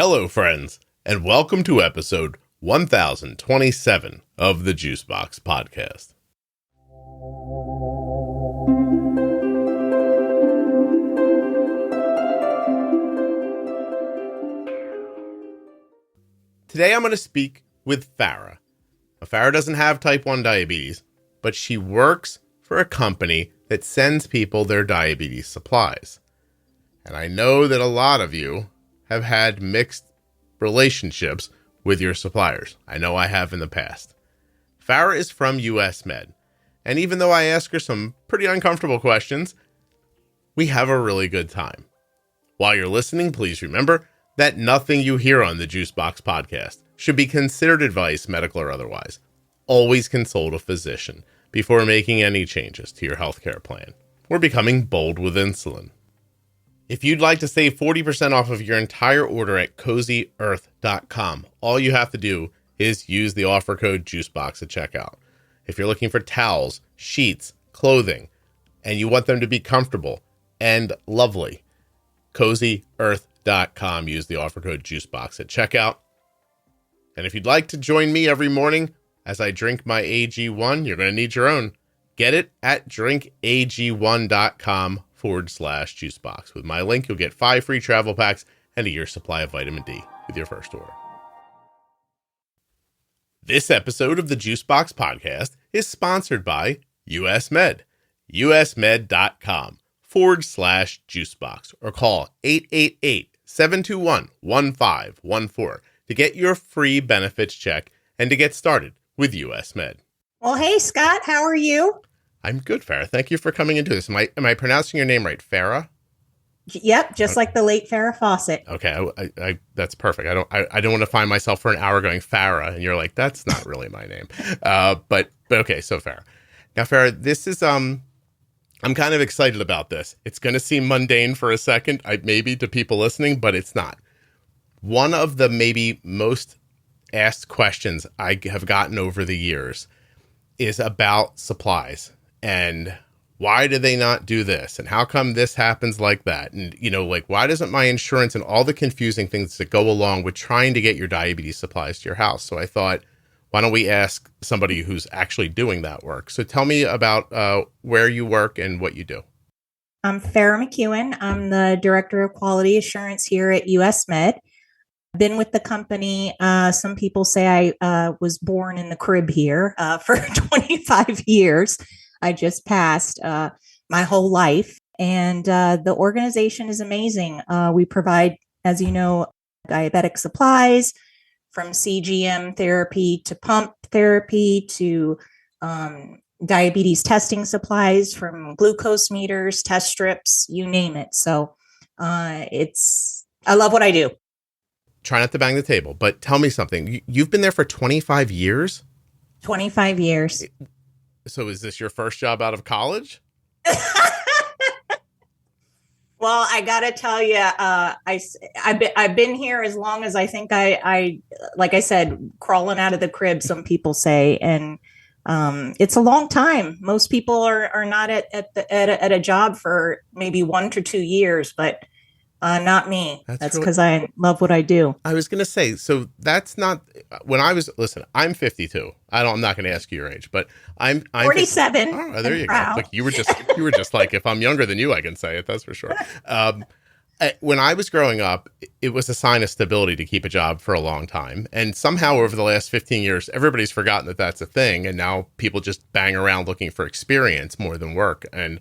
Hello, friends, and welcome to episode 1027 of the Juicebox Podcast. Today I'm going to speak with Farrah. Now, Farrah doesn't have type 1 diabetes, but she works for a company that sends people their diabetes supplies. And I know that a lot of you have had mixed relationships with your suppliers. I know I have in the past. Farrah is from US Med, and even though I ask her some pretty uncomfortable questions, we have a really good time. While you're listening, please remember that nothing you hear on the Juicebox Podcast should be considered advice, medical or otherwise. Always consult a physician before making any changes to your healthcare plan or becoming bold with insulin. If you'd like to save 40% off of your entire order at CozyEarth.com, all you have to do is use the offer code JUICEBOX at checkout. If you're looking for towels, sheets, clothing, and you want them to be comfortable and lovely, CozyEarth.com, use the offer code JUICEBOX at checkout. And if you'd like to join me every morning as I drink my AG1, you're going to need your own. Get it at drinkag1.com/juicebox. With my link, you'll get 5 free travel packs and a year's supply of vitamin D with your first order. This episode of the Juicebox Podcast is sponsored by US Med. usmed.com/juicebox or call 888-721-1514 to get your free benefits check and to get started with US Med. Well, hey, Scott, how are you? I'm good, Farrah. Thank you for coming into this. Am I pronouncing your name right? Farrah? Yep, just like the late Farrah Fawcett. Okay, I that's perfect. I don't want to find myself for an hour going Farrah, and you're like, that's not really my name. But okay, so Farrah. Now, Farrah, this is I'm kind of excited about this. It's going to seem mundane for a second, maybe to people listening, but it's not. One of the maybe most asked questions I have gotten over the years is about supplies and why do they not do this? And how come this happens like that? And, why doesn't my insurance and all the confusing things that go along with trying to get your diabetes supplies to your house? So I thought, why don't we ask somebody who's actually doing that work? So tell me about where you work and what you do. I'm Farrah McEwen. I'm the Director of Quality Assurance here at US Med. Been with the company. Some people say I was born in the crib here for 25 years. I just passed my whole life. And the organization is amazing. We provide, as you know, diabetic supplies from CGM therapy to pump therapy to diabetes testing supplies from glucose meters, test strips, you name it. So I love what I do. Try not to bang the table, but tell me something. You've been there for 25 years? 25 years. So is this your first job out of college? Well, I got to tell you, I've been here as long as I think I like I said, crawling out of the crib, some people say, and it's a long time. Most people are not at a job for maybe 1 to 2 years, but not me. That's because I love what I do. I was going to say, so that's not listen, I'm 52. I'm not going to ask you your age, but I'm 47. Oh, there you go. Look, you were just like, if I'm younger than you, I can say it. That's for sure. When I was growing up, it was a sign of stability to keep a job for a long time. And somehow over the last 15 years, everybody's forgotten that that's a thing. And now people just bang around looking for experience more than work. And,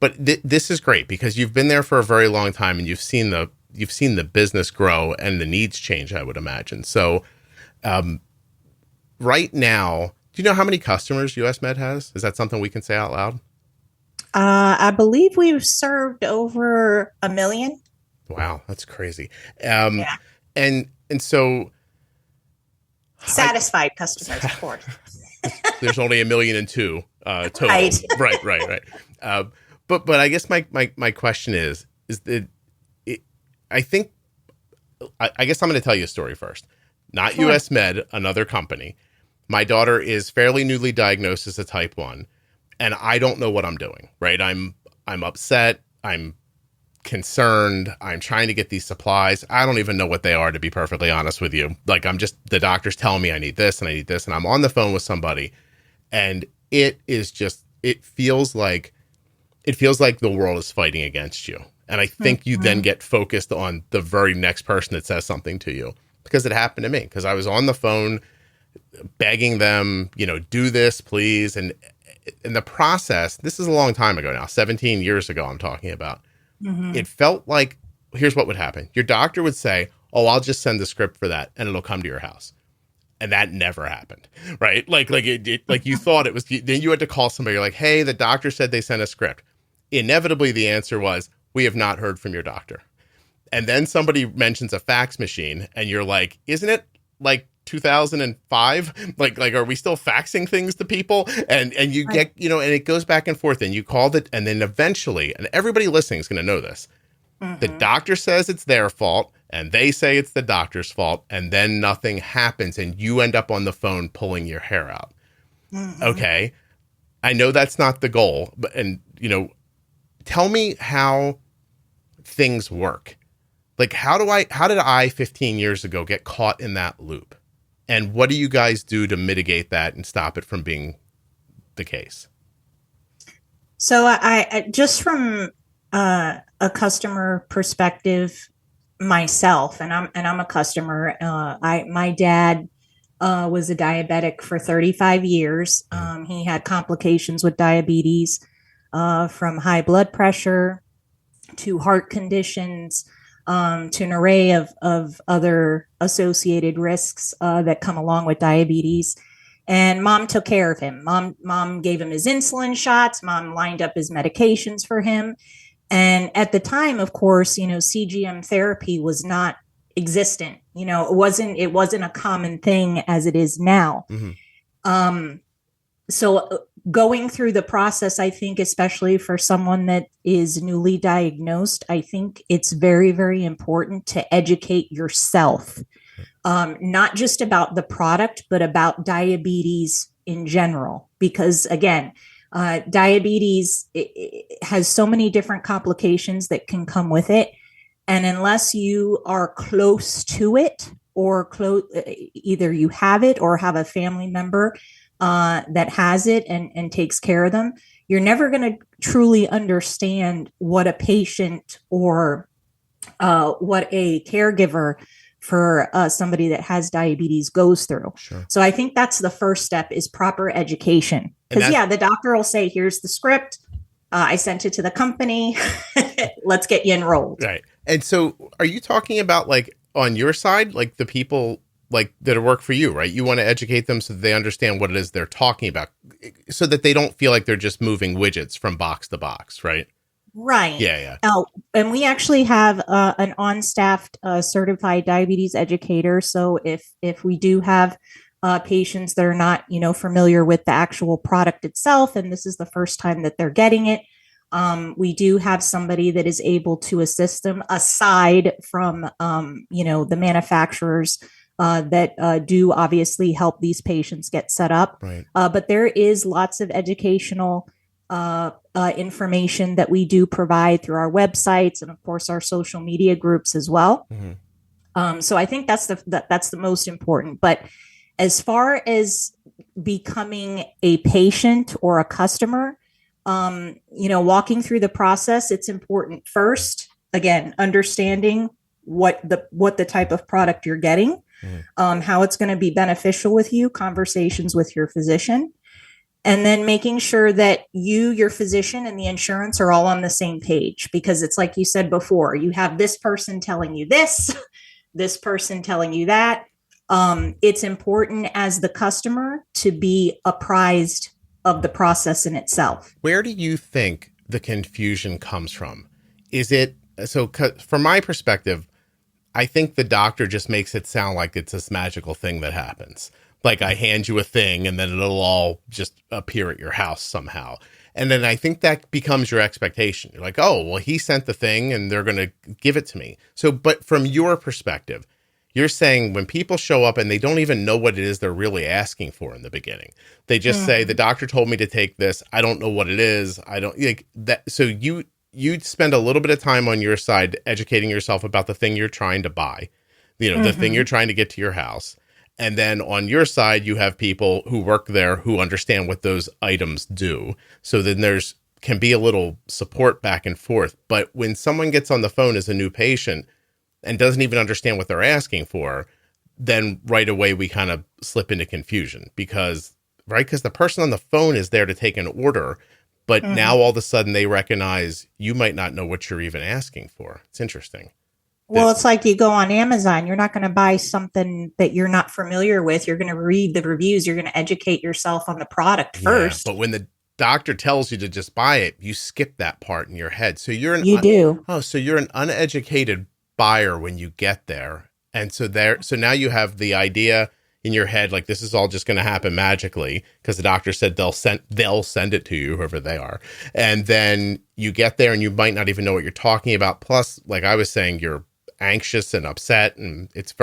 but this is great because you've been there for a very long time and you've seen the business grow and the needs change, I would imagine. So right now, do you know how many customers US Med has? Is that something we can say out loud? I believe we've served over 1 million. Wow, that's crazy. Yeah. And so satisfied customers, of course. There's only 1.2 million total. Right. But I guess my question is that I guess I'm going to tell you a story first. Not sure. US Med, another company. My daughter is fairly newly diagnosed as a type 1, and I don't know what I'm doing, right? I'm upset. I'm concerned. I'm trying to get these supplies. I don't even know what they are, to be perfectly honest with you. Like, the doctor's telling me I need this and I need this, and I'm on the phone with somebody, and it feels like the world is fighting against you. And I think you then get focused on the very next person that says something to you, because it happened to me, because I was on the phone begging them, do this, please. And in the process, this is a long time ago now, 17 years ago, I'm talking about. It felt like, here's what would happen. Your doctor would say, oh, I'll just send the script for that and it'll come to your house. And that never happened, right? Like you thought it was, then you had to call somebody. You're like, hey, the doctor said they sent a script. Inevitably, the answer was, we have not heard from your doctor. And then somebody mentions a fax machine and you're like, isn't it like 2005? Like, are we still faxing things to people? And you get, and it goes back and forth, and you called it. And then eventually, and everybody listening is going to know this, the doctor says it's their fault and they say it's the doctor's fault. And then nothing happens and you end up on the phone pulling your hair out. Okay. I know that's not the goal, but, tell me how things work. Like, how did I 15 years ago get caught in that loop? And what do you guys do to mitigate that and stop it from being the case? So I just from a customer perspective myself, and I'm a customer. My dad was a diabetic for 35 years. He had complications with diabetes, from high blood pressure to heart conditions, to an array of other associated risks that come along with diabetes. And mom took care of him. Mom gave him his insulin shots. Mom lined up his medications for him. And at the time, of course, CGM therapy was not existent. It wasn't a common thing as it is now. So going through the process, I think, especially for someone that is newly diagnosed, I think it's very, very important to educate yourself, not just about the product, but about diabetes in general. Because again, diabetes it has so many different complications that can come with it. And unless you are close to it, or either you have it or have a family member that has it and takes care of them, you're never going to truly understand what a patient or what a caregiver for somebody that has diabetes goes through. Sure. So I think that's the first step, is proper education. Because the doctor will say, here's the script. I sent it to the company. Let's get you enrolled. Right. And so are you talking about, like, on your side, like the people like that work for you, right? You want to educate them so that they understand what it is they're talking about, so that they don't feel like they're just moving widgets from box to box, right? Right. Yeah. And we actually have an on-staffed certified diabetes educator. So if we do have patients that are not, familiar with the actual product itself, and this is the first time that they're getting it, we do have somebody that is able to assist them, aside from, the manufacturers that do obviously help these patients get set up. Right. But there is lots of educational information that we do provide through our websites and, of course, our social media groups as well. So I think that's the most important. But as far as becoming a patient or a customer, walking through the process, it's important. First, again, understanding what the type of product you're getting, how it's going to be beneficial with you, conversations with your physician, and then making sure that you, your physician, and the insurance are all on the same page. Because it's like you said before, you have this person telling you this person telling you that. It's important as the customer to be apprised of the process in itself. Where do you think the confusion comes from? Is it, so from my perspective, I think the doctor just makes it sound like it's this magical thing that happens. Like, I hand you a thing and then it'll all just appear at your house somehow. And then I think that becomes your expectation. You're like, oh, well, he sent the thing and they're going to give it to me. So, but from your perspective, you're saying when people show up and they don't even know what it is they're really asking for in the beginning, they just say, the doctor told me to take this. I don't know what it is. I don't like that. So you'd spend a little bit of time on your side educating yourself about the thing you're trying to buy, the thing you're trying to get to your house. And then on your side, you have people who work there who understand what those items do. So then can be a little support back and forth. But when someone gets on the phone as a new patient and doesn't even understand what they're asking for, then right away we kind of slip into confusion because the person on the phone is there to take an order, but now all of a sudden they recognize you might not know what you're even asking for. It's interesting. Well, it's like you go on Amazon. You're not going to buy something that you're not familiar with. You're going to read the reviews. You're going to educate yourself on the product first. But when the doctor tells you to just buy it, you skip that part in your head. So you're you're an uneducated buyer when you get there. And so now you have the idea in your head, like this is all just going to happen magically because the doctor said they'll send it to you, whoever they are. And then you get there and you might not even know what you're talking about. Plus, like I was saying, you're anxious and upset, and it's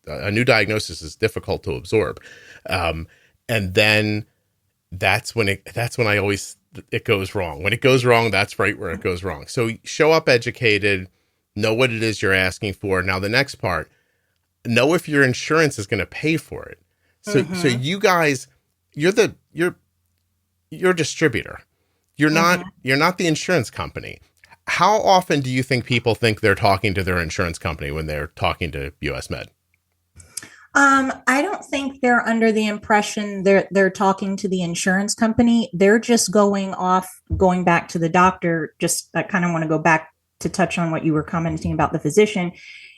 a new diagnosis is difficult to absorb. And then that's when it goes wrong. When it goes wrong, that's right where it goes wrong. So show up educated, know what it is you're asking for. Now the next part, know if your insurance is going to pay for it. So you guys, you're a distributor. You're not the insurance company. How often do you think people think they're talking to their insurance company when they're talking to US Med? I don't think they're under the impression they're talking to the insurance company. They're just going back to the doctor. Just I kind of want to go back to touch on what you were commenting about the physician.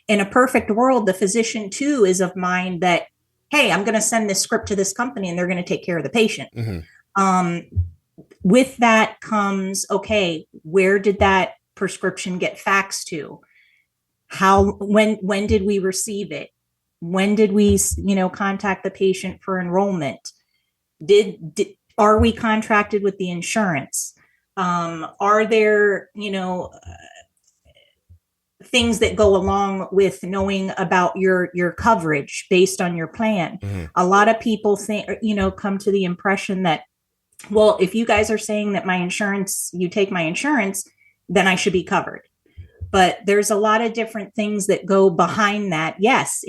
In a perfect world, the physician too is of mind that, hey, I'm going to send this script to this company and they're going to take care of the patient. With that comes, okay, where did that prescription get faxed to? When did we receive it? When did we, contact the patient for enrollment? Are we contracted with the insurance? Are there, things that go along with knowing about your coverage based on your plan? A lot of people think, come to the impression that, well, if you guys are saying that you take my insurance, then I should be covered. But there's a lot of different things that go behind that. Yes,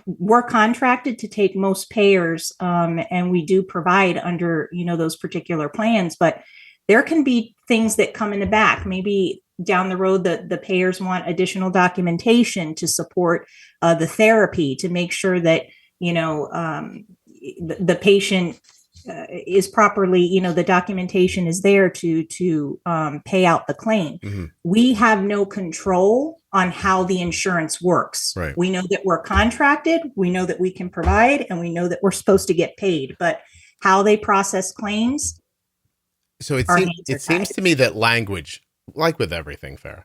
we're contracted to take most payers, and we do provide under those particular plans. But there can be things that come in the back. Maybe down the road, the payers want additional documentation to support the therapy to make sure that the patient is properly, the documentation is there to pay out the claim. We have no control on how the insurance works. Right. We know that we're contracted, we know that we can provide, and we know that we're supposed to get paid, but how they process claims. So it seems to me that language, like with everything, Farrah,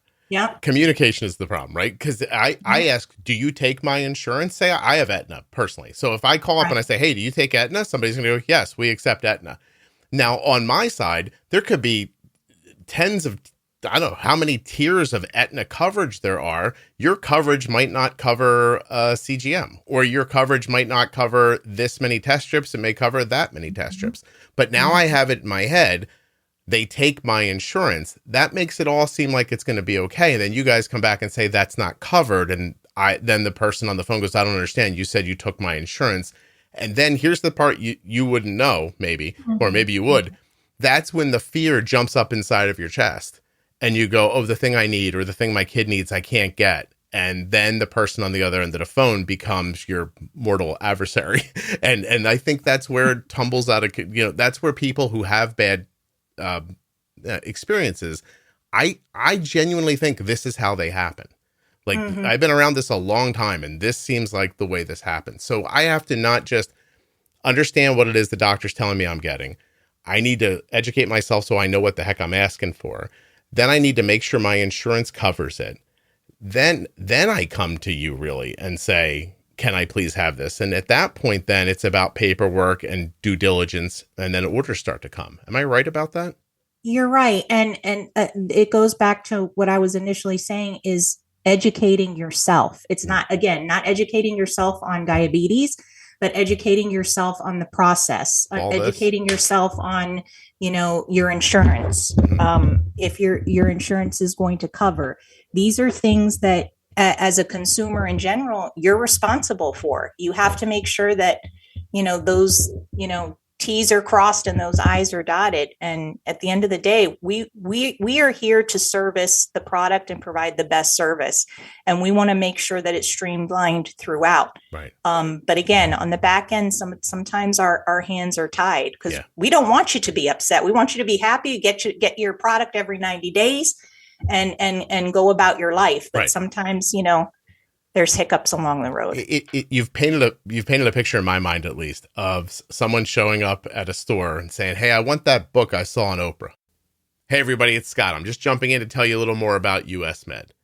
communication is the problem, right? Because I ask, do you take my insurance? Say I have Aetna personally. So if I call up and I say, hey, do you take Aetna? Somebody's going to go, yes, we accept Aetna. Now, on my side, there could be tens of, I don't know how many tiers of Aetna coverage there are. Your coverage might not cover CGM, or your coverage might not cover this many test strips. It may cover that many test strips. But now I have it in my head, they take my insurance. That makes it all seem like it's going to be okay. And then you guys come back and say that's not covered. And then the person on the phone goes, I don't understand. You said you took my insurance. And then here's the part you wouldn't know, maybe, or maybe you would. That's when the fear jumps up inside of your chest and you go, oh, the thing I need or the thing my kid needs, I can't get. And then the person on the other end of the phone becomes your mortal adversary. And I think that's where it tumbles out of, that's where people who have bad experiences, I genuinely think this is how they happen. Like I've been around this a long time, and this seems like the way this happens. So I have to not just understand what it is the doctor's telling me I'm getting. I need to educate myself so I know what the heck I'm asking for. Then I need to make sure my insurance covers it. Then I come to you really and say, can I please have this? And at that point, then it's about paperwork and due diligence, and then orders start to come. Am I right about that? You're right. And it goes back to what I was initially saying is educating yourself. It's not educating yourself on diabetes, but educating yourself on the process, educating yourself on, your insurance. If your insurance is going to cover, these are things that as a consumer in general, you're responsible for. You have to make sure that, those, T's are crossed and those I's are dotted. And at the end of the day, we are here to service the product and provide the best service. And we want to make sure that it's streamlined throughout. Right. But again, on the back end, sometimes our hands are tied because we don't want you to be upset. We want you to be happy, get your product every 90 days and go about your life. But sometimes, there's hiccups along the road. You've painted a picture in my mind, at least, of someone showing up at a store and saying, "Hey, I want that book I saw on Oprah." Hey, everybody, it's Scott. I'm just jumping in to tell you a little more about US Med.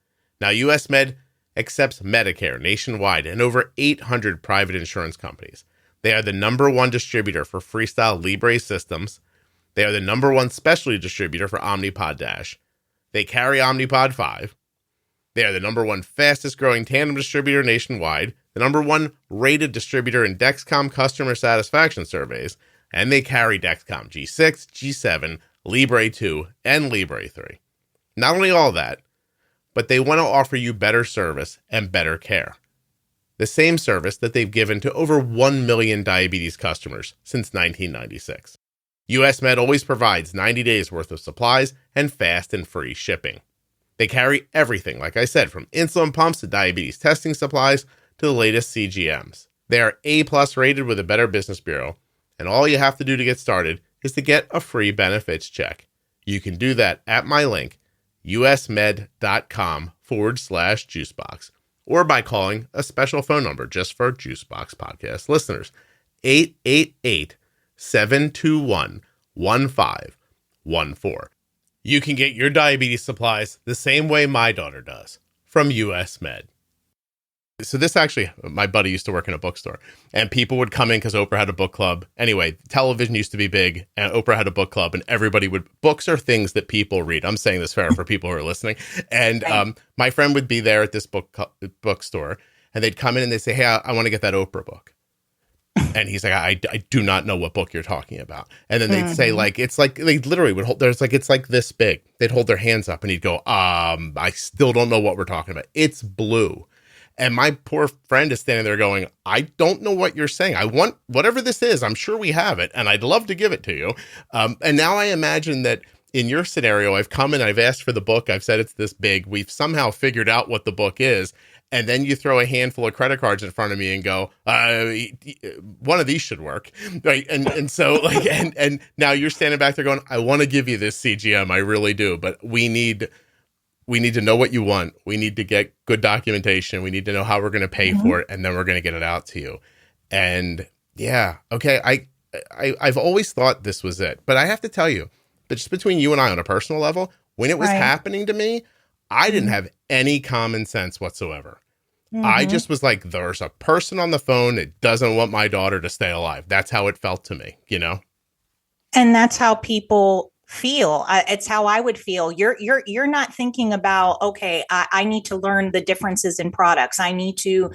Now, US Med accepts Medicare nationwide and over 800 private insurance companies. They are the #1 distributor for Freestyle Libre systems. They are the #1 specialty distributor for Omnipod Dash. They carry Omnipod 5. They are the #1 fastest growing tandem distributor nationwide, the #1 rated distributor in Dexcom customer satisfaction surveys, and they carry Dexcom G6, G7, Libre 2, and Libre 3. Not only all that, but they want to offer you better service and better care. The same service that they've given to over 1 million diabetes customers since 1996. US Med always provides 90 days worth of supplies and fast and free shipping. They carry everything, like I said, from insulin pumps to diabetes testing supplies to the latest CGMs. They are A+ rated with a Better Business Bureau, and all you have to do to get started is to get a free benefits check. You can do that at my link, usmed.com/juicebox, or by calling a special phone number just for Juicebox Podcast listeners, 888-721-1514. You can get your diabetes supplies the same way my daughter does, from US Med. So this actually, my buddy used to work in a bookstore, and people would come in because Oprah had a book club. Anyway, television used to be big, and Oprah had a book club, and books are things that people read. I'm saying this, Farrah, for people who are listening. And my friend would be there at this bookstore, and they'd come in and they'd say, "Hey, I want to get that Oprah book." And he's like, I do not know what book you're talking about. And then they'd say, it's like, they literally would hold, it's like this big. They'd hold their hands up and he'd go, I still don't know what we're talking about. It's blue. And my poor friend is standing there going, I don't know what you're saying. I want whatever this is. I'm sure we have it, and I'd love to give it to you. And now I imagine that in your scenario, I've come and I've asked for the book. I've said it's this big. We've somehow figured out what the book is. And then you throw a handful of credit cards in front of me and go, one of these should work. Right. And so and now you're standing back there going, I want to give you this CGM. I really do. But we need to know what you want. We need to get good documentation. We need to know how we're going to pay for it. And then we're going to get it out to you. And yeah. Okay. I've always thought this was it, but I have to tell you that just between you and I on a personal level, when it was happening to me, I didn't have any common sense whatsoever. I just was like, there's a person on the phone that doesn't want my daughter to stay alive. That's how it felt to me, And that's how people feel. It's how I would feel. You're not thinking about, okay, I need to learn the differences in products. I need to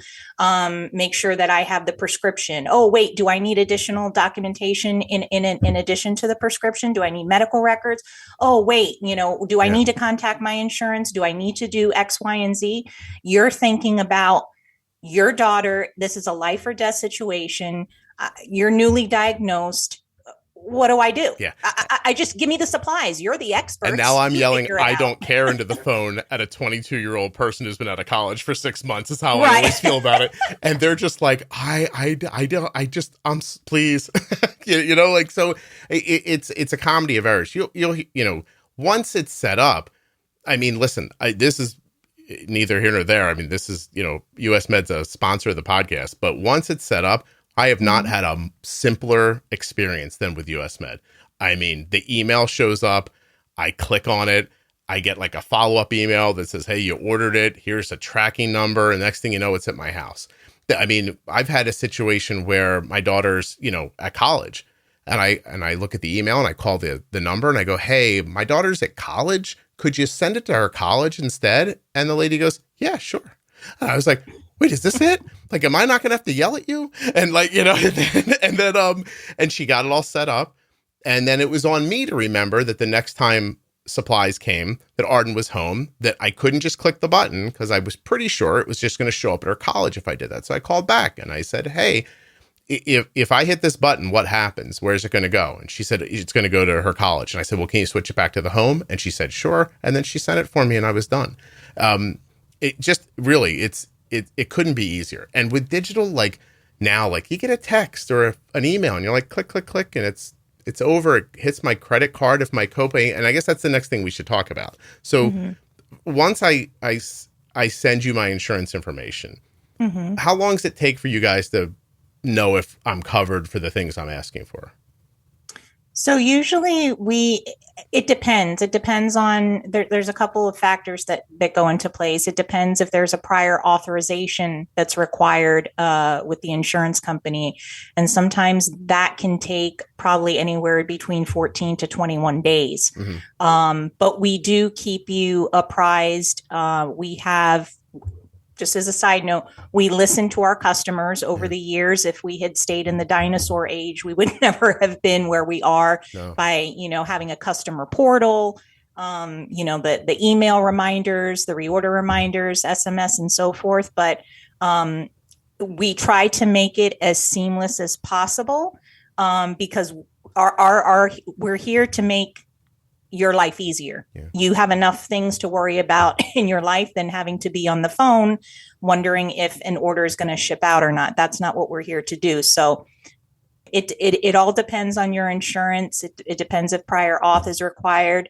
make sure that I have the prescription. Oh, wait, do I need additional documentation in addition to the prescription? Do I need medical records? Oh, wait, do I need to contact my insurance? Do I need to do X, Y, and Z? You're thinking about your daughter. This is a life or death situation. You're newly diagnosed. What do I do? Yeah. I just give me the supplies. You're the expert. And now I'm yelling, I don't care into the phone at a 22-year-old person who's been out of college for 6 months is how I always feel about it. And they're just like, please, so it's a comedy of errors. You'll once it's set up, I mean, listen, this is neither here nor there. I mean, this is, US Med's a sponsor of the podcast, but once it's set up, I have not had a simpler experience than with US Med. I mean, the email shows up, I click on it, I get like a follow-up email that says, hey, you ordered it, here's a tracking number, and next thing you know, it's at my house. I mean, I've had a situation where my daughter's, at college, and I look at the email and I call the number and I go, hey, my daughter's at college, could you send it to her college instead? And the lady goes, yeah, sure. And I was like, wait, is this it? Like, am I not going to have to yell at you? And like, and she got it all set up. And then it was on me to remember that the next time supplies came, that Arden was home, that I couldn't just click the button because I was pretty sure it was just going to show up at her college if I did that. So I called back and I said, hey, if I hit this button, what happens? Where's it going to go? And she said, it's going to go to her college. And I said, well, can you switch it back to the home? And she said, sure. And then she sent it for me and I was done. It just really, it couldn't be easier. And with digital, like now, like you get a text or an email and you're like, click, click, click. And it's over. It hits my credit card if my copay. And I guess that's the next thing we should talk about. So once I send you my insurance information, how long does it take for you guys to know if I'm covered for the things I'm asking for? So usually it depends. It depends on, there's a couple of factors that go into place. It depends if there's a prior authorization that's required with the insurance company. And sometimes that can take probably anywhere between 14 to 21 days. But we do keep you apprised. We have, just as a side note, we listen to our customers over the years. If we had stayed in the dinosaur age, we would never have been where we are by, having a customer portal, the email reminders, the reorder reminders, SMS and so forth. But we try to make it as seamless as possible because we're here to make your life easier. You have enough things to worry about in your life than having to be on the phone wondering if an order is going to ship out or not. That's not what we're here to do. So it all depends on your insurance. It depends if prior auth is required.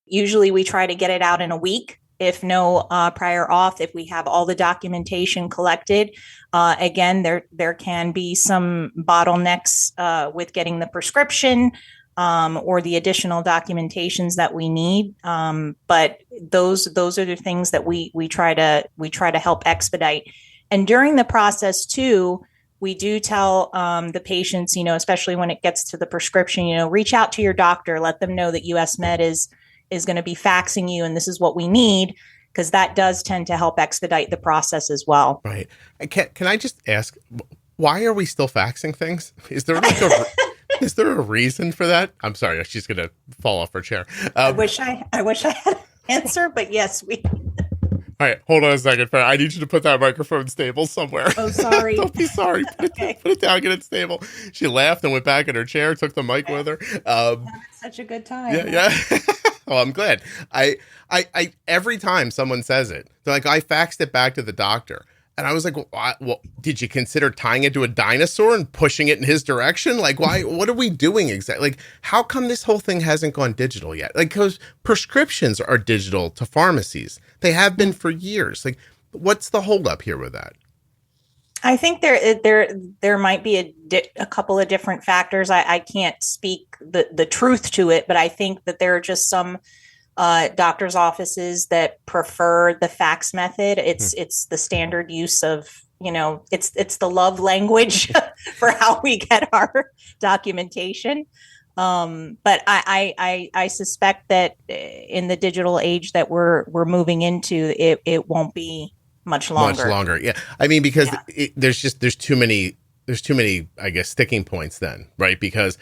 Usually we try to get it out in a week. If no prior auth, if we have all the documentation collected, again, there can be some bottlenecks with getting the prescription or the additional documentations that we need. But those are the things that we try to help expedite. And during the process too, we do tell the patients, especially when it gets to the prescription, reach out to your doctor, let them know that US Med is going to be faxing you and this is what we need, because that does tend to help expedite the process as well. Right. Can I just ask, why are we still faxing things? Is there is there a reason for that? I'm sorry, she's going to fall off her chair. I wish I had an answer, but yes, we. All right, hold on a second, Farrah. I need you to put that microphone stable somewhere. Oh, sorry. Don't be sorry. Put it down, get it stable. She laughed and went back in her chair, took the mic with her. Such a good time. Yeah. Well, I'm glad. I every time someone says it, they're like, I faxed it back to the doctor. And I was like, well, did you consider tying it to a dinosaur and pushing it in his direction? Like, why? What are we doing exactly? Like, how come this whole thing hasn't gone digital yet? Like, because prescriptions are digital to pharmacies. They have been for years. Like, what's the holdup here with that? I think there might be a couple of different factors. I can't speak the truth to it, but I think that there are just some doctors' offices that prefer the fax method. It's the standard use of, it's the love language for how we get our documentation. But I suspect that in the digital age that we're moving into, it won't be much longer. Yeah. I mean, because there's too many, I guess, sticking points then, right? Because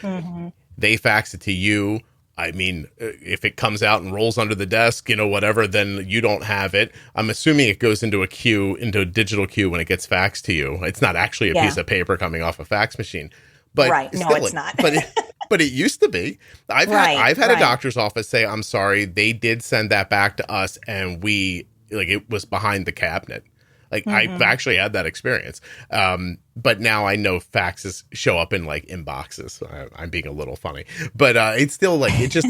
they fax it to you. I mean, if it comes out and rolls under the desk, whatever, then you don't have it. I'm assuming it goes into a digital queue when it gets faxed to you. It's not actually a piece of paper coming off a fax machine. But right. No, it's not. but it used to be. I've had a doctor's office say, I'm sorry, they did send that back to us and it was behind the cabinet. Like I've actually had that experience. But now I know faxes show up in inboxes. I'm being a little funny, but it's still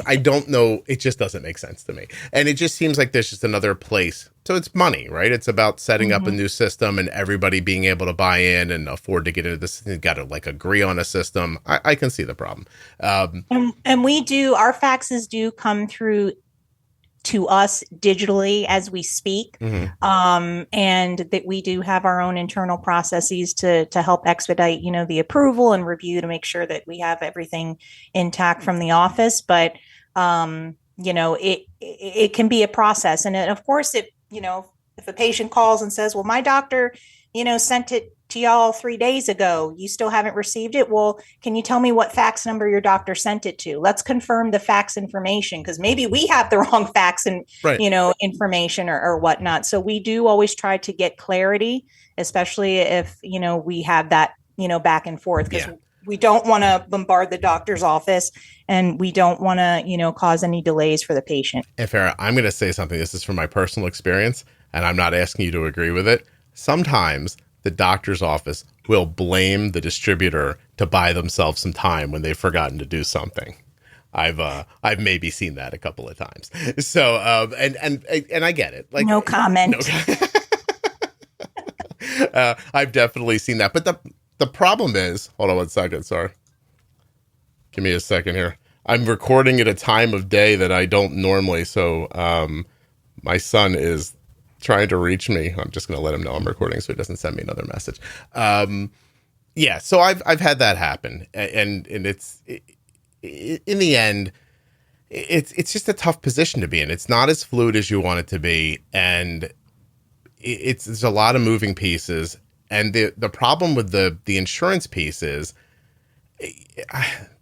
I don't know. It just doesn't make sense to me. And it just seems like there's just another place. So it's money, right? It's about setting up a new system and everybody being able to buy in and afford to get into this. You got to agree on a system. I can see the problem. And we do, our faxes do come through to us digitally as we speak. And that we do have our own internal processes to help expedite, the approval and review to make sure that we have everything intact from the office. But, it can be a process. And of course, if a patient calls and says, well, my doctor, sent it to y'all 3 days ago, you still haven't received it. Well, can you tell me what fax number your doctor sent it to? Let's confirm the fax information, because maybe we have the wrong fax and, Right. information or whatnot. So we do always try to get clarity, especially if, we have that, back and forth, because we don't want to bombard the doctor's office, and we don't want to, cause any delays for the patient. And Farrah, I'm going to say something. This is from my personal experience, and I'm not asking you to agree with it. Sometimes the doctor's office will blame the distributor to buy themselves some time when they've forgotten to do something. I've maybe seen that a couple of times. So, and I get it. Like, no comment. I've definitely seen that. But the problem is, hold on one second. Sorry. Give me a second here. I'm recording at a time of day that I don't normally. So, my son is trying to reach me. I'm just going to let him know I'm recording so he doesn't send me another message. So I've had that happen, and it's in the end, it's just a tough position to be in. It's not as fluid as you want it to be, and there's a lot of moving pieces. And the problem with the insurance piece is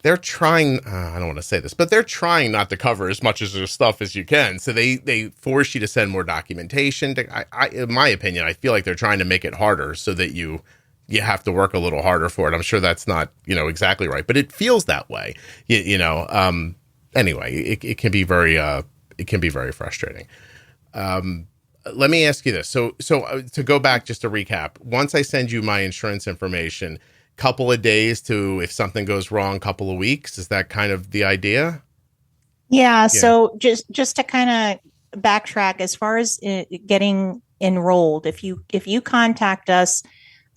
they're trying, I don't want to say this, but they're trying not to cover as much of their stuff as you can. So they force you to send more documentation. In my opinion, I feel like they're trying to make it harder so that you have to work a little harder for it. I'm sure that's not, exactly right, but it feels that way. Anyway, it can be very frustrating. Let me ask you this. So to go back, just to recap, once I send you my insurance information, couple of days to, if something goes wrong, couple of weeks, is that kind of the idea? Yeah. So just to kind of backtrack, as far as getting enrolled, if you contact us,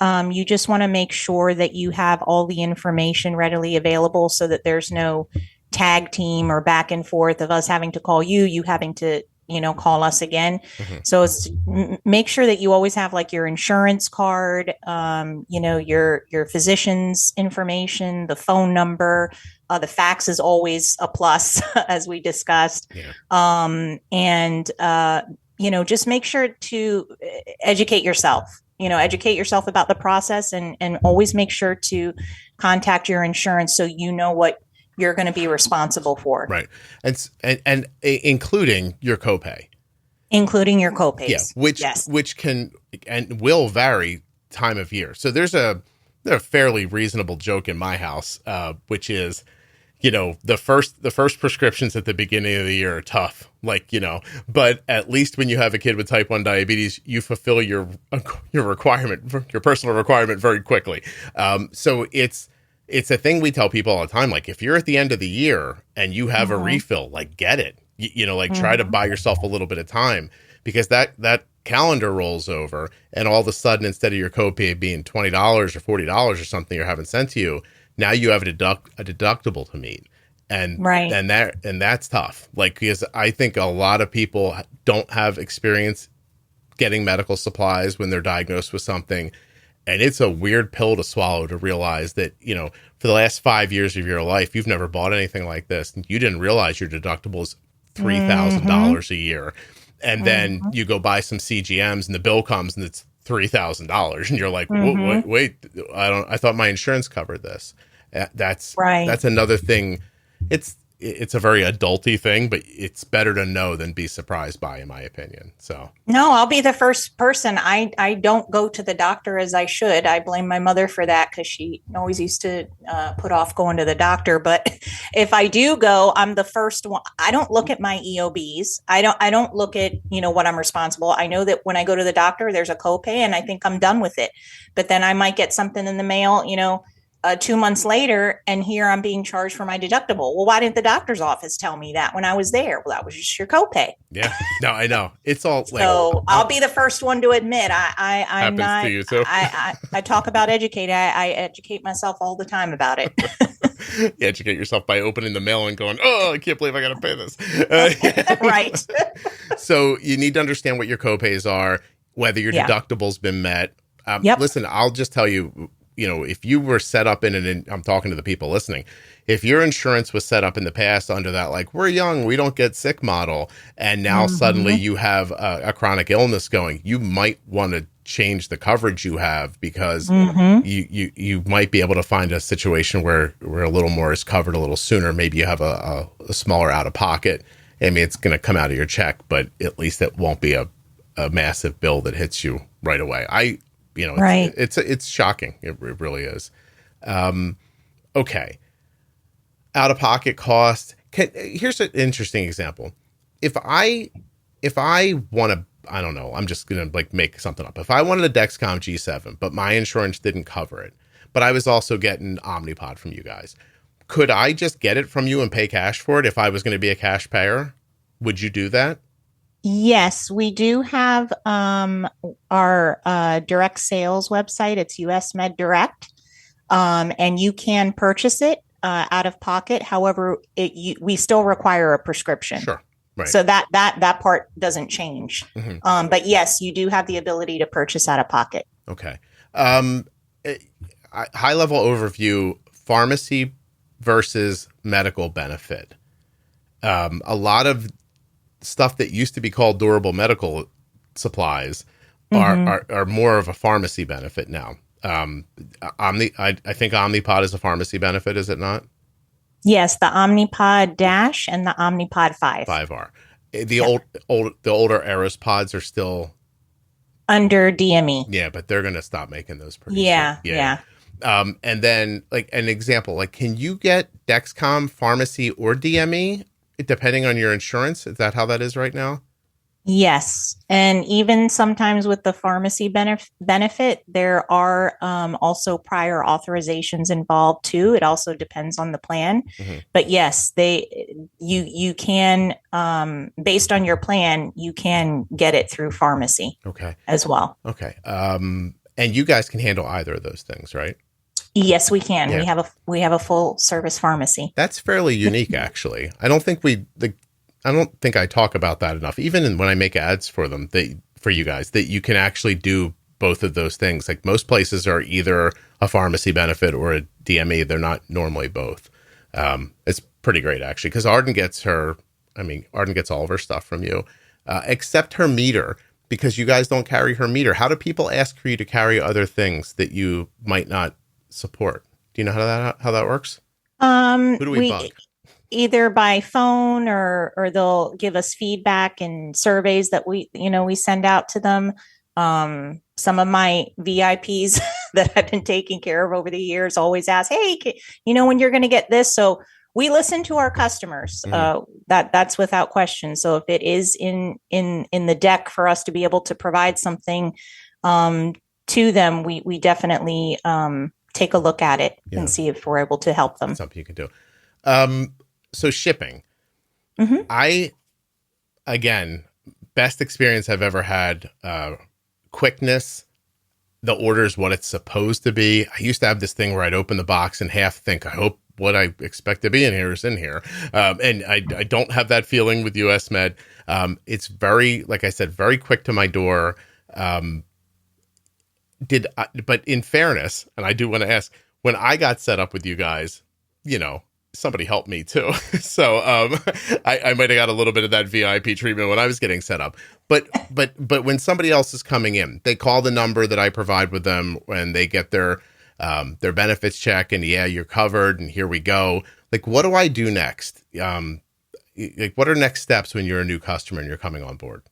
you just want to make sure that you have all the information readily available, so that there's no tag team or back and forth of us having to call you having to call us again. Mm-hmm. So it's make sure that you always have like your insurance card, your physician's information, the phone number, the fax is always a plus, as we discussed. Yeah. Just make sure to educate yourself. Educate yourself about the process, and always make sure to contact your insurance so you know what you're going to be responsible for. Right. And including your copay. Including your copays. Yeah. Which can and will vary time of year. So there's a fairly reasonable joke in my house, which is, the first prescriptions at the beginning of the year are tough, but at least when you have a kid with type 1 diabetes, you fulfill your requirement, your personal requirement very quickly. So it's a thing we tell people all the time. Like, if you're at the end of the year and you have a refill, get it, try to buy yourself a little bit of time, because that calendar rolls over, and all of a sudden, instead of your copay being $20 or $40 or something you're having sent to you, now you have a deductible to meet. And and that's tough. Because I think a lot of people don't have experience getting medical supplies when they're diagnosed with something. And it's a weird pill to swallow, to realize that, for the last 5 years of your life, you've never bought anything like this. You didn't realize your deductible is $3,000 a year. And then you go buy some CGMs and the bill comes and it's $3,000. And you're like, wait, I thought my insurance covered this. That's another thing. It's a very adulty thing, but it's better to know than be surprised by, in my opinion. So no, I'll be the first person. I don't go to the doctor as I should. I blame my mother for that, because she always used to put off going to the doctor. But if I do go, I'm the first one. I don't look at my EOBs. I don't look at, what I'm responsible. I know that when I go to the doctor, there's a copay, and I think I'm done with it. But then I might get something in the mail, 2 months later, and here I'm being charged for my deductible. Well, why didn't the doctor's office tell me that when I was there? Well, that was just your copay. Yeah, no, I know. It's all so I'll be the first one to admit I'm not. To you too. I talk about educating. I educate myself all the time about it. You educate yourself by opening the mail and going, "Oh, I can't believe I got to pay this." Right. So you need to understand what your copays are, whether your deductible's been met. Listen, I'll just tell you, if you were set up I'm talking to the people listening, if your insurance was set up in the past under that, like, we're young, we don't get sick model, and now suddenly you have a chronic illness going, you might want to change the coverage you have, because you might be able to find a situation where a little more is covered a little sooner. Maybe you have a smaller out of pocket. I mean, it's going to come out of your check, but at least it won't be a massive bill that hits you right away. It's shocking. It really is. Okay. Out of pocket cost. Here's an interesting example. If I want to, I don't know, I'm just going to make something up. If I wanted a Dexcom G7, but my insurance didn't cover it, but I was also getting Omnipod from you guys, could I just get it from you and pay cash for it if I was going to be a cash payer? Would you do that? Yes, we do have our direct sales website. It's US Med Direct, and you can purchase it out of pocket. However, we still require a prescription. Sure, right. So that part doesn't change. But yes, you do have the ability to purchase out of pocket. Okay. High level overview: pharmacy versus medical benefit. A lot of stuff that used to be called durable medical supplies are more of a pharmacy benefit now. I think Omnipod is a pharmacy benefit, is it not? Yes, the Omnipod Dash and the Omnipod 5. 5 are. The older Eris pods are still under DME. Yeah, but they're going to stop making those pretty soon. Yeah. And then, like, an example, like, can you get Dexcom pharmacy or DME depending on your insurance? Is that how that is right now? Yes. And even sometimes with the pharmacy benefit, there are also prior authorizations involved too. It also depends on the plan. But yes, you can, based on your plan, you can get it through pharmacy. Okay. As well. Okay. And you guys can handle either of those things, right? Yes, we can. Yeah. We have a full service pharmacy. That's fairly unique, actually. I don't think I talk about that enough. Even when I make ads for them, for you guys, that you can actually do both of those things. Like, most places are either a pharmacy benefit or a DME. They're not normally both. It's pretty great, actually, because Arden gets all of her stuff from you, except her meter, because you guys don't carry her meter. How do people ask for you to carry other things that you might not support? Do you know how that works? Who do we bug? Either by phone or they'll give us feedback and surveys that we send out to them. Some of my VIPs that I've been taking care of over the years always ask, hey, when you're going to get this. So we listen to our customers. That's without question. So if it is in the deck for us to be able to provide something to them, we definitely take a look at it and see if we're able to help them. That's something you can do. So shipping, again, best experience I've ever had. Quickness, the order is what it's supposed to be. I used to have this thing where I'd open the box and half think, I hope what I expect to be in here is in here. And I don't have that feeling with US Med. It's very, like I said, very quick to my door. But in fairness, and I do want to ask, when I got set up with you guys, somebody helped me too. So I might have got a little bit of that VIP treatment when I was getting set up. But when somebody else is coming in, they call the number that I provide with them when they get their benefits check, and you're covered, and here we go. Like, what do I do next? Like, what are next steps when you're a new customer and you're coming on board?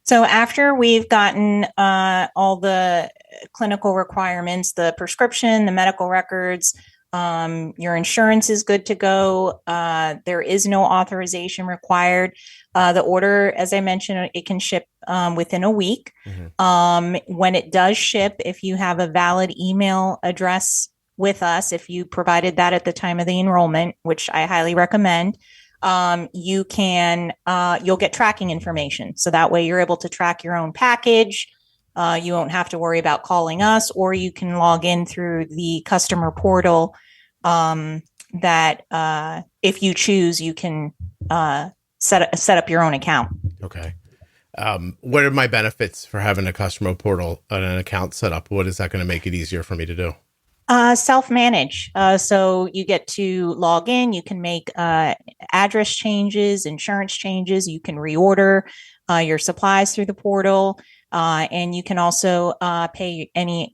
So after we've gotten all the clinical requirements, the prescription, the medical records, your insurance is good to go. There is no authorization required. The order, as I mentioned, it can ship within a week. When it does ship, if you have a valid email address with us, if you provided that at the time of the enrollment, which I highly recommend, you'll get tracking information. So that way you're able to track your own package. You won't have to worry about calling us, or you can log in through the customer portal that if you choose, you can set up your own account. Okay. What are my benefits for having a customer portal and an account set up? What is that going to make it easier for me to do? Self-manage. So you get to log in, you can make address changes, insurance changes, you can reorder your supplies through the portal, and you can also pay any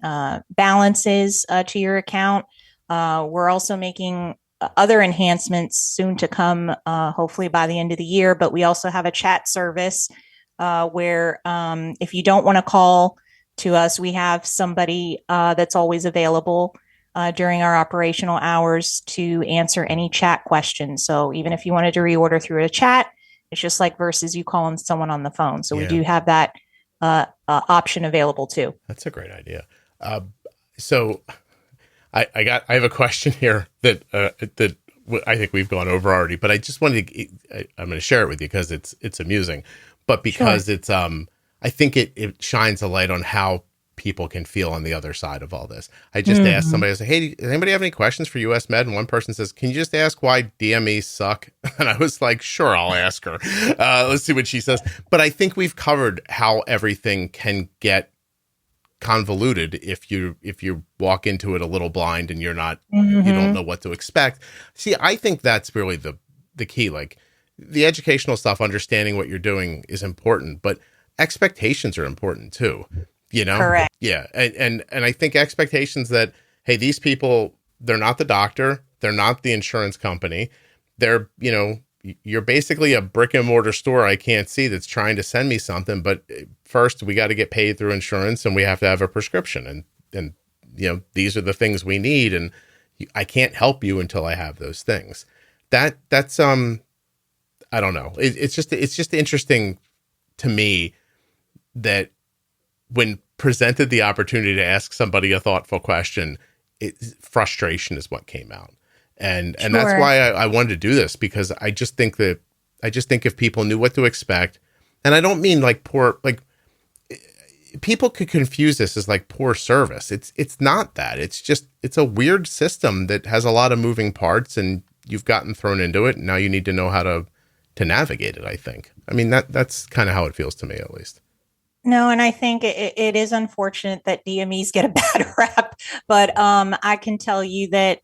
balances to your account. We're also making other enhancements soon to come, hopefully by the end of the year, but we also have a chat service where if you don't want to call to us, we have somebody that's always available during our operational hours to answer any chat questions. So even if you wanted to reorder through a chat, it's just like versus you calling someone on the phone. So we do have that option available too. That's a great idea. So I have a question here that I think we've gone over already, but I just wanted to, I'm going to share it with you because it's amusing, but because it's, I think it shines a light on how people can feel on the other side of all this. I just asked somebody, I said, hey, does anybody have any questions for US Med? And one person says, can you just ask why DMEs suck? And I was like, sure, I'll ask her. Let's see what she says. But I think we've covered how everything can get convoluted if you walk into it a little blind and you're not, you don't know what to expect. See, I think that's really the key. Like the educational stuff, understanding what you're doing is important, but expectations are important too. You know? Correct. Yeah. And I think expectations that, hey, these people, they're not the doctor. They're not the insurance company. They're, you're basically a brick and mortar store I can't see that's trying to send me something. But first we got to get paid through insurance and we have to have a prescription. And these are the things we need. And I can't help you until I have those things. That's, I don't know. It's just interesting to me that when presented the opportunity to ask somebody a thoughtful question, frustration is what came out. And that's why I wanted to do this, because I just think if people knew what to expect, and I don't mean like poor, like people could confuse this as like poor service. It's not that. It's a weird system that has a lot of moving parts, and you've gotten thrown into it. And now you need to know how to navigate it, I think. I mean, that's kind of how it feels to me, at least. No, and I think it is unfortunate that DMEs get a bad rap, but I can tell you that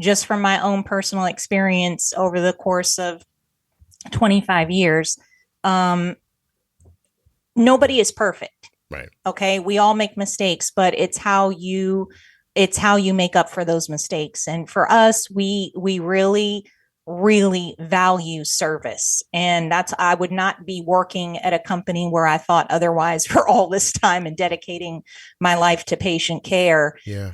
just from my own personal experience over the course of 25 years, nobody is perfect. Right. Okay. We all make mistakes, but it's how you make up for those mistakes. And for us, we really value service. And I would not be working at a company where I thought otherwise for all this time and dedicating my life to patient care. Yeah.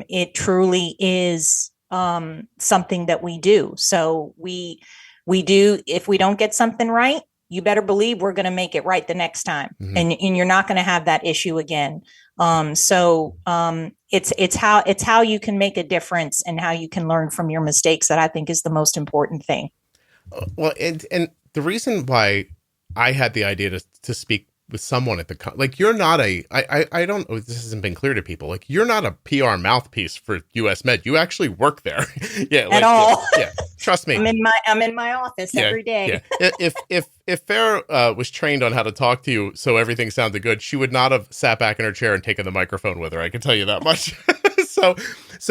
It truly is something that we do. So we do, if we don't get something right, you better believe we're going to make it right the next time. And you're not going to have that issue again. It's how you can make a difference and how you can learn from your mistakes that I think is the most important thing. Well, and the reason why I had the idea to speak with someone at like, you're not I don't know, this hasn't been clear to people. Like, you're not a PR mouthpiece for US Med. You actually work there. Yeah. At all. Yeah. Trust me. I'm in my office every day. Yeah. If Farrah was trained on how to talk to you so everything sounded good, she would not have sat back in her chair and taken the microphone with her. I can tell you that much. So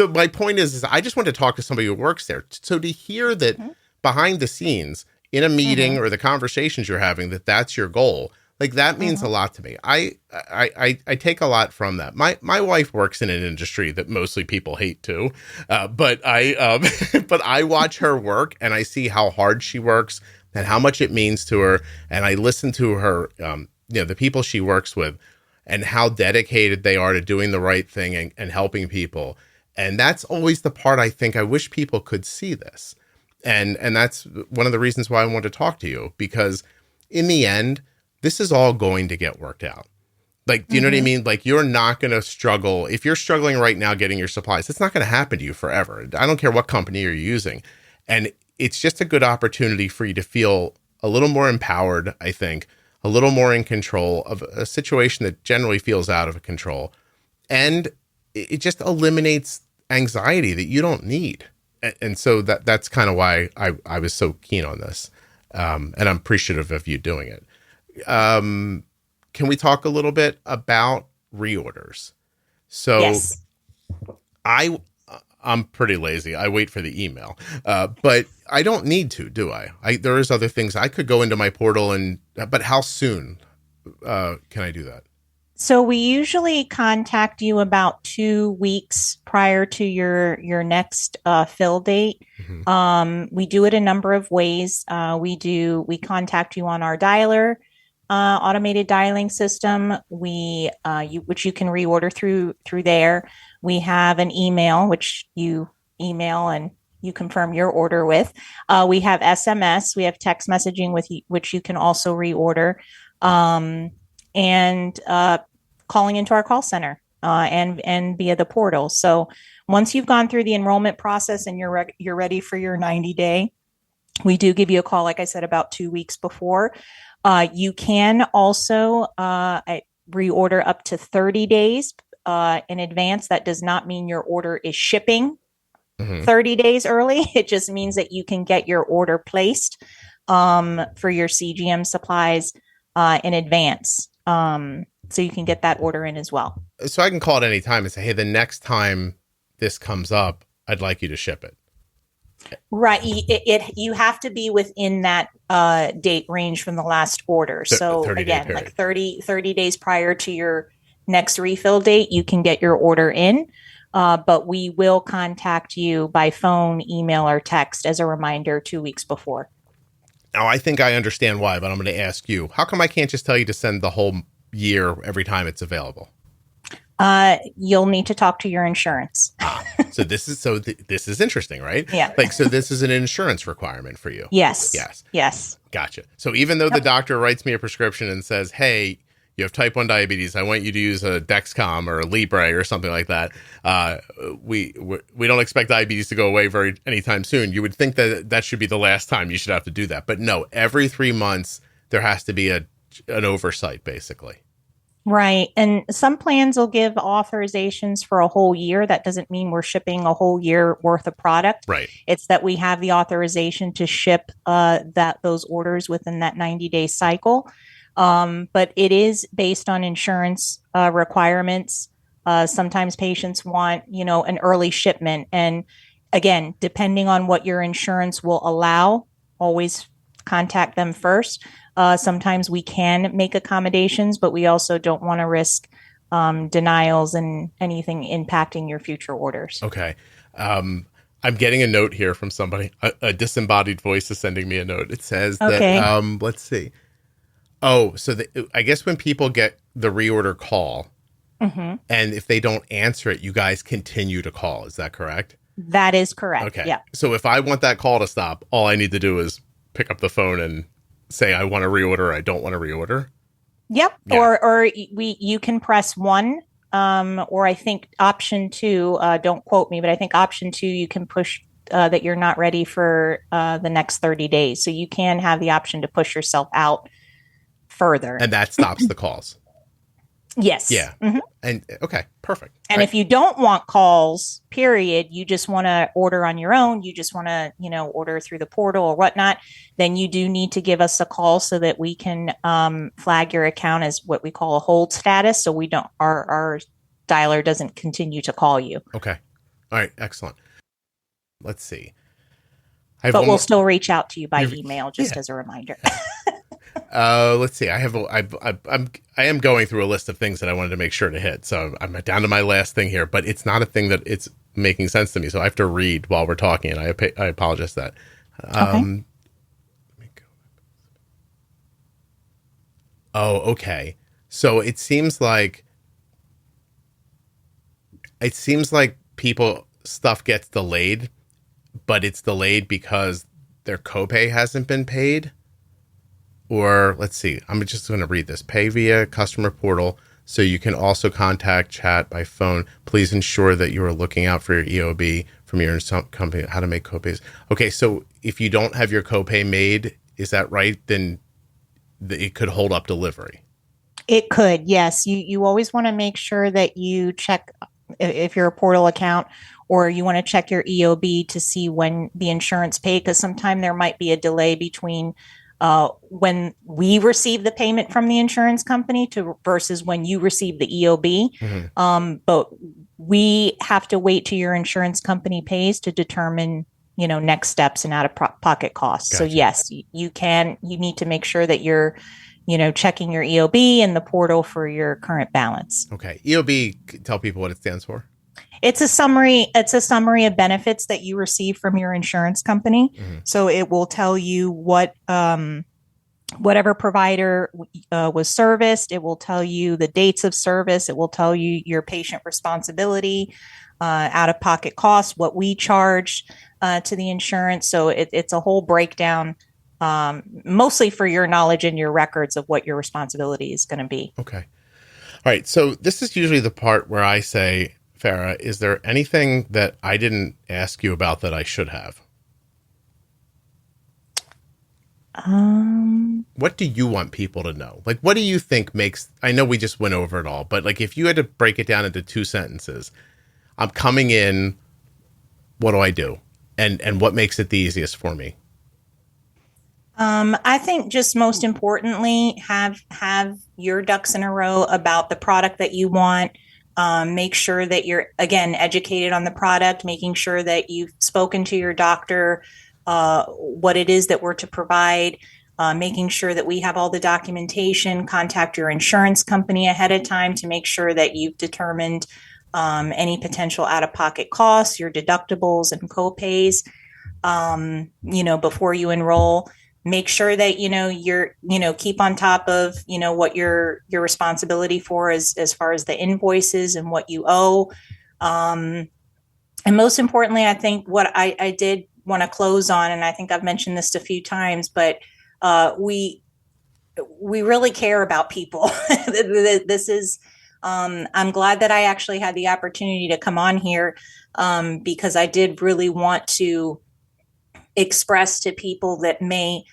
my point is I just want to talk to somebody who works there. So to hear that behind the scenes in a meeting or the conversations you're having, that's your goal. Like, that means a lot to me. I take a lot from that. My wife works in an industry that mostly people hate too. But I watch her work and I see how hard she works and how much it means to her. And I listen to her, the people she works with and how dedicated they are to doing the right thing and helping people. And that's always the part I think I wish people could see this. And that's one of the reasons why I want to talk to you, because in the end, this is all going to get worked out. Like, do you know what I mean? Like, you're not going to struggle. If you're struggling right now getting your supplies, it's not going to happen to you forever. I don't care what company you're using. And it's just a good opportunity for you to feel a little more empowered, I think, a little more in control of a situation that generally feels out of control. And it just eliminates anxiety that you don't need. And so that's kind of why I was so keen on this. And I'm appreciative of you doing it. Can we talk a little bit about reorders? So yes. I'm pretty lazy. I wait for the email, but I don't need to, do I? There is other things I could go into my portal but how soon can I do that? So we usually contact you about 2 weeks prior to your next fill date. We do it a number of ways. We contact you on our dialer, automated dialing system. Which you can reorder through there. We have an email which you email and you confirm your order with. We have SMS. We have text messaging which you can also reorder. And calling into our call center and via the portal. So once you've gone through the enrollment process and you're ready for your 90-day, we do give you a call, like I said, about 2 weeks before. You can also reorder up to 30 days in advance. That does not mean your order is shipping 30 days early. It just means that you can get your order placed for your CGM supplies in advance. So you can get that order in as well. So I can call at any time and say, hey, the next time this comes up, I'd like you to ship it. Right. You have to be within that date range from the last order. So again, like 30 days prior to your next refill date, you can get your order in. But we will contact you by phone, email, or text as a reminder 2 weeks before. Now, I think I understand why, but I'm going to ask you, how come I can't just tell you to send the whole year every time it's available? You'll need to talk to your insurance. So this is interesting, right? Yeah. So this is an insurance requirement for you. Yes. Gotcha. So even though the doctor writes me a prescription and says, hey, you have type 1 diabetes, I want you to use a Dexcom or a Libre or something like that. We don't expect diabetes to go away anytime soon. You would think that should be the last time you should have to do that. But no, every 3 months, there has to be an oversight, basically. Right. And some plans will give authorizations for a whole year. That doesn't mean we're shipping a whole year worth of product. Right. It's that we have the authorization to ship those orders within that 90-day cycle. But it is based on insurance requirements. Sometimes patients want, an early shipment. And again, depending on what your insurance will allow, always contact them first. Sometimes we can make accommodations, but we also don't want to risk denials and anything impacting your future orders. Okay. I'm getting a note here from somebody. A disembodied voice is sending me a note. It says that, let's see. Oh, so I guess when people get the reorder call, and if they don't answer it, you guys continue to call. Is that correct? That is correct. Okay. Yeah. So if I want that call to stop, all I need to do is pick up the phone and say I want to reorder or I don't want to reorder. Yep. Yeah. Or you can press 1, or I think option 2. Don't quote me, but I think option 2 you can push that you're not ready for the next 30 days. So you can have the option to push yourself out further, and that stops the calls. Yes. Yeah. And okay, perfect. And if you don't want calls, period, you just want to order on your own, you just want to, order through the portal or whatnot, then you do need to give us a call so that we can flag your account as what we call a hold status. So we don't, our dialer doesn't continue to call you. Okay. All right. Excellent. Let's see. But we'll still reach out to you by email just as a reminder. Let's see. I am going through a list of things that I wanted to make sure to hit. So I'm down to my last thing here, but it's not a thing that it's making sense to me. So I have to read while we're talking, and I apologize for that. Okay. Oh, okay. So it seems like stuff gets delayed, but it's delayed because their copay hasn't been paid. Or let's see, I'm just going to read this. Pay via customer portal, so you can also contact chat by phone. Please ensure that you are looking out for your EOB from your company, how to make copays. Okay, so if you don't have your copay made, is that right? Then it could hold up delivery. It could, yes. You always want to make sure that you check if you're a portal account, or you want to check your EOB to see when the insurance paid, because sometimes there might be a delay between when we receive the payment from the insurance company versus when you receive the EOB. But we have to wait till your insurance company pays to determine, next steps and out-of-pocket costs. Gotcha. So yes, you need to make sure that you're, checking your EOB and the portal for your current balance. Okay. EOB, tell people what it stands for. It's a summary of benefits that you receive from your insurance company. Mm-hmm. So it will tell you what, whatever provider was serviced. It will tell you the dates of service. It will tell you your patient responsibility, out-of-pocket costs, what we charge to the insurance. So it's a whole breakdown, mostly for your knowledge and your records of what your responsibility is going to be. Okay. All right. So this is usually the part where I say, Farrah, is there anything that I didn't ask you about that I should have? What do you want people to know? Like, what do you think makes, I know we just went over it all, but like if you had to break it down into 2 sentences, I'm coming in, what do I do? And what makes it the easiest for me? I think just most importantly, have your ducks in a row about the product that you want. Make sure that you're, again, educated on the product, making sure that you've spoken to your doctor, what it is that we're to provide, making sure that we have all the documentation, contact your insurance company ahead of time to make sure that you've determined any potential out-of-pocket costs, your deductibles and co-pays, before you enroll. Make sure that, you're, keep on top of, what your responsibility for is as far as the invoices and what you owe. And most importantly, I think what I did want to close on, and I think I've mentioned this a few times, but we really care about people. This is, I'm glad that I actually had the opportunity to come on here because I did really want to express to people that may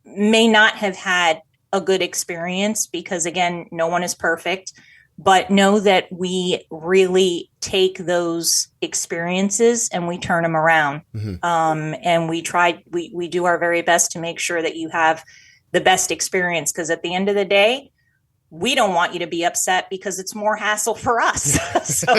not have had a good experience, because again, no one is perfect, but know that we really take those experiences and we turn them around. Mm-hmm. And we do our very best to make sure that you have the best experience, because at the end of the day, we don't want you to be upset because it's more hassle for us. So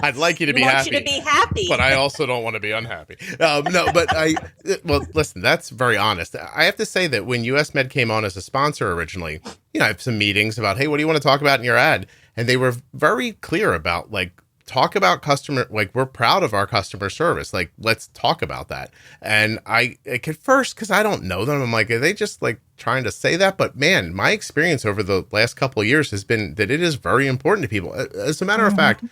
I'd like you to be happy. I want you to be happy. But I also don't want to be unhappy. But listen, that's very honest. I have to say that when US Med came on as a sponsor originally, I have some meetings about, hey, what do you want to talk about in your ad? And they were very clear about talk about customer, we're proud of our customer service. Let's talk about that. And I at first, because I don't know them, I'm like, are they just trying to say that? But man, my experience over the last couple of years has been that it is very important to people. As a matter of fact,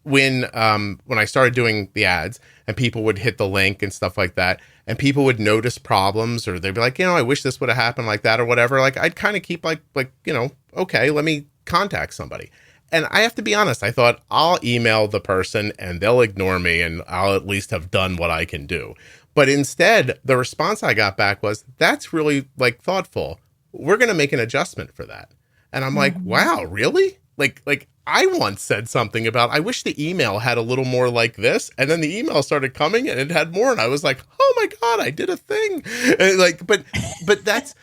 when I started doing the ads and people would hit the link and stuff like that, and people would notice problems, or they'd be like, I wish this would have happened like that or whatever. I'd kind of keep okay, let me contact somebody. And I have to be honest, I thought I'll email the person and they'll ignore me and I'll at least have done what I can do. But instead, the response I got back was, that's really thoughtful. We're going to make an adjustment for that. And I'm like, wow, really? I once said something about, I wish the email had a little more like this. And then the email started coming and it had more. And I was like, oh my God, I did a thing. And but that's,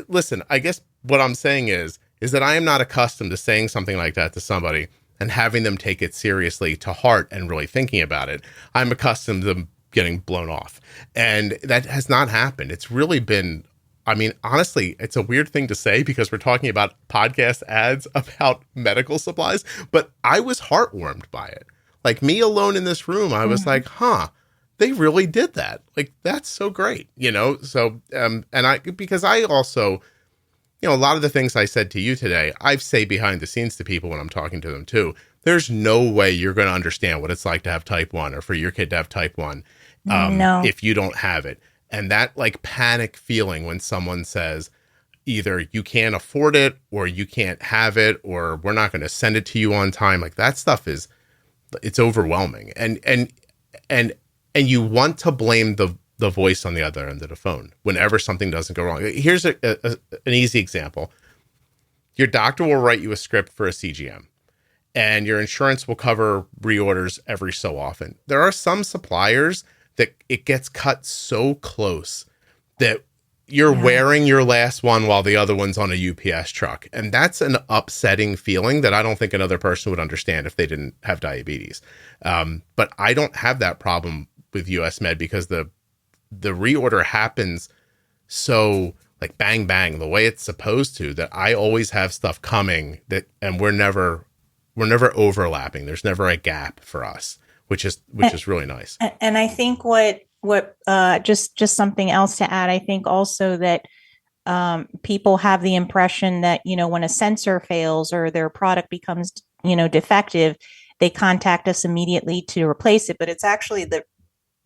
listen, I guess what I'm saying is that I am not accustomed to saying something like that to somebody and having them take it seriously to heart and really thinking about it. I'm accustomed to them getting blown off. And that has not happened. It's really been, honestly, it's a weird thing to say because we're talking about podcast ads about medical supplies, but I was heartwarmed by it. Me alone in this room, I was like, they really did that. That's so great, So, because I also, a lot of the things I said to you today, I say behind the scenes to people when I'm talking to them too. There's no way you're going to understand what it's like to have type 1 or for your kid to have type 1 if you don't have it. And that panic feeling when someone says either you can't afford it or you can't have it or we're not going to send it to you on time, that stuff it's overwhelming. And you want to blame the voice on the other end of the phone whenever something doesn't go wrong. Here's an easy example. Your doctor will write you a script for a CGM and your insurance will cover reorders every so often. There are some suppliers that it gets cut so close that you're wearing your last one while the other one's on a UPS truck. And that's an upsetting feeling that I don't think another person would understand if they didn't have diabetes. But I don't have that problem with US Med because the reorder happens so like bang, bang, the way it's supposed to, that I always have stuff coming and we're never overlapping. There's never a gap for us, which is really nice. And I think what just something else to add, I think also that people have the impression that, when a sensor fails or their product becomes, defective, they contact us immediately to replace it. But it's actually the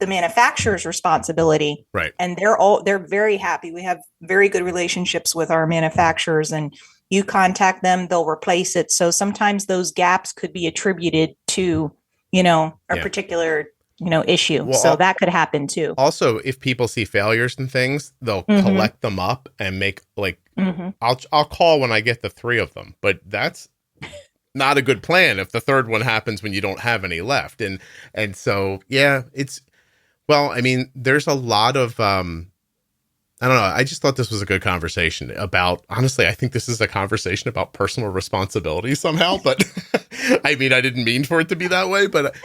manufacturer's responsibility. Right. And they're very happy. We have very good relationships with our manufacturers, and you contact them, they'll replace it. So sometimes those gaps could be attributed to, a particular issue. Well, so that could happen too. Also, if people see failures and things, they'll collect them up and make I'll call when I get the 3 of them, but that's not a good plan if the third one happens when you don't have any left. And so, there's a lot of, I don't know. I just thought this was a good conversation about, honestly, I think this is a conversation about personal responsibility somehow, but I didn't mean for it to be that way, but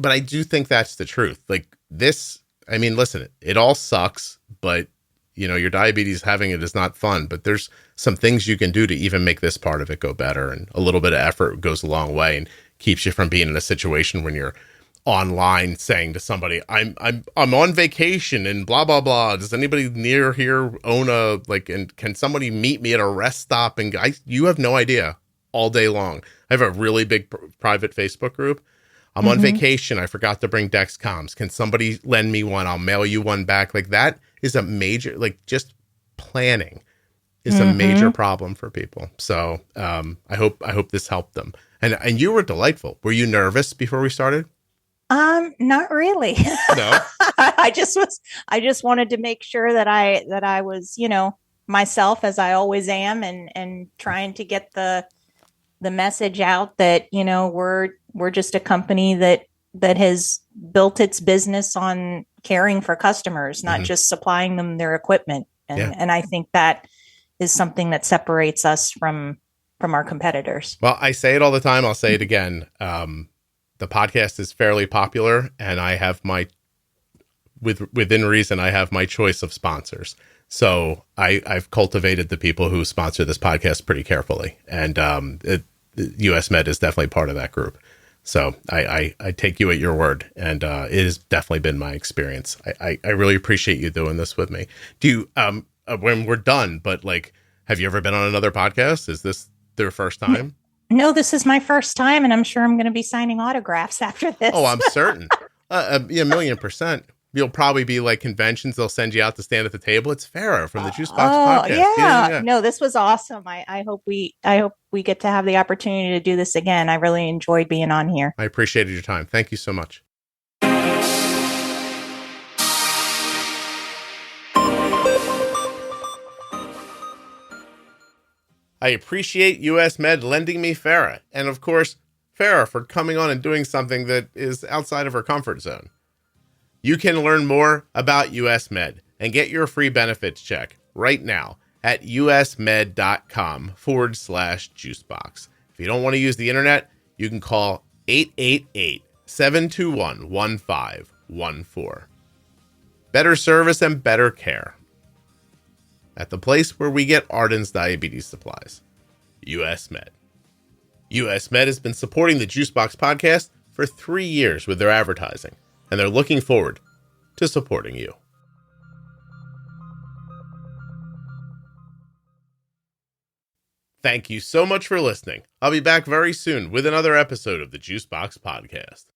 I do think that's the truth. Like this, listen, it all sucks, but your diabetes, having it is not fun, but there's some things you can do to even make this part of it go better. And a little bit of effort goes a long way and keeps you from being in a situation when you're online saying to somebody, I'm on vacation and blah, blah, blah. Does anybody near here own and can somebody meet me at a rest stop? And you have no idea all day long. I have a really big private Facebook group. I'm on vacation. I forgot to bring Dexcoms. Can somebody lend me one? I'll mail you one back. Like that is a major, just planning is a major problem for people. So I hope this helped them. And you were delightful. Were you nervous before we started? Not really. No. I just wanted to make sure that I was, myself as I always am, and trying to get the message out that, we're just a company that has built its business on caring for customers, not just supplying them their equipment. And I think that is something that separates us from our competitors. Well, I say it all the time. I'll say it again. The podcast is fairly popular, and I have within reason, I have my choice of sponsors. So I've cultivated the people who sponsor this podcast pretty carefully. And US Med is definitely part of that group. So I take you at your word, and it has definitely been my experience. I really appreciate you doing this with me. Do you, when we're done, but have you ever been on another podcast? Is this their first time? No, this is my first time, and I'm sure I'm going to be signing autographs after this. Oh, I'm certain. 1,000,000%. You'll probably be conventions. They'll send you out to stand at the table. It's Farrah from the Juicebox Podcast. Yeah. No, this was awesome. I hope we get to have the opportunity to do this again. I really enjoyed being on here. I appreciated your time. Thank you so much. I appreciate US Med lending me Farrah, and of course, Farrah for coming on and doing something that is outside of her comfort zone. You can learn more about US Med and get your free benefits check right now at usmed.com/juicebox. If you don't want to use the internet, you can call 888-721-1514. Better service and better care at the place where we get Arden's diabetes supplies, US Med. US Med has been supporting the Juicebox Podcast for 3 years with their advertising, and they're looking forward to supporting you. Thank you so much for listening. I'll be back very soon with another episode of the Juicebox Podcast.